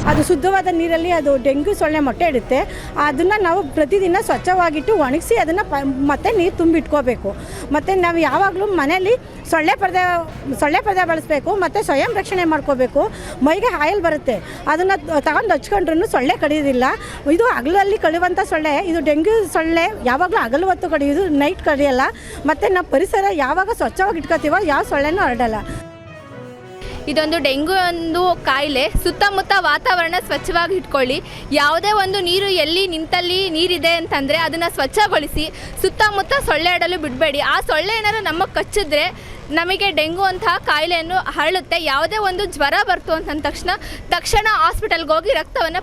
ಅದು ಶುದ್ಧವಾದ ನೀರಲ್ಲಿ ಅದು ಡೆಂಗ್ಯೂ ಸೊಳ್ಳೆ ಮೊಟ್ಟೆ ಇಡುತ್ತೆ. ಅದನ್ನು ನಾವು ಪ್ರತಿದಿನ ಸ್ವಚ್ಛವಾಗಿಟ್ಟು ಒಣಗಿಸಿ ಅದನ್ನು ಮತ್ತೆ ನೀರು ತುಂಬಿಟ್ಕೋಬೇಕು. ಮತ್ತು ನಾವು ಯಾವಾಗಲೂ ಮನೆಯಲ್ಲಿ ಸೊಳ್ಳೆ ಪರ್ದೆ ಬಳಸಬೇಕು. ಮತ್ತು ಸ್ವಯಂ ರಕ್ಷಣೆ ಮಾಡ್ಕೋಬೇಕು. ಮೈಗೆ ಆಯಿಲ್ ಬರುತ್ತೆ, ಅದನ್ನು ತಗೊಂಡು ಹಚ್ಕೊಂಡ್ರೂ ಸೊಳ್ಳೆ ಕಡಿಯೋದಿಲ್ಲ. ಇದು ಹಗಲಲ್ಲಿ ಕಡಿಯುವಂಥ ಸೊಳ್ಳೆ. ಇದು ಡೆಂಗ್ಯೂ ಸೊಳ್ಳೆ ಯಾವಾಗಲೂ ಹಗಲು ಹೊತ್ತು ಕಡಿಯೋದು, ನೈಟ್ ಕಡಿಯೋಲ್ಲ. ಮತ್ತು ನಾವು ಪರಿಸರ ಯಾವಾಗ ಸ್ವಚ್ಛವಾಗಿ ಇಟ್ಕೋತೀವೋ ಯಾವ ಸೊಳ್ಳೆನೂ ಹರಡಲ್ಲ. ಇದೊಂದು ಡೆಂಗ್ಯೂ ಒಂದು ಕಾಯಿಲೆ. ಸುತ್ತಮುತ್ತ ವಾತಾವರಣ ಸ್ವಚ್ಛವಾಗಿ ಇಟ್ಕೊಳ್ಳಿ. ಯಾವುದೇ ಒಂದು ನೀರು ಎಲ್ಲಿ ನಿಂತಲ್ಲಿ ನೀರಿದೆ ಅಂತಂದರೆ ಅದನ್ನು ಸ್ವಚ್ಛಗೊಳಿಸಿ. ಸುತ್ತಮುತ್ತ ಸೊಳ್ಳೆ ಆಡಲು ಬಿಡಬೇಡಿ. ಆ ಸೊಳ್ಳೆ ಏನಾದ್ರು ನಮಗೆ ಕಚ್ಚಿದ್ರೆ ನಮಗೆ ಡೆಂಗು ಅಂತಹ ಕಾಯಿಲೆಯನ್ನು ಹರಡುತ್ತೆ. ಯಾವುದೇ ಒಂದು ಜ್ವರ ಬರ್ತು ಅಂತಂದ ತಕ್ಷಣ ಹಾಸ್ಪಿಟಲ್ಗೆ ಹೋಗಿ ರಕ್ತವನ್ನು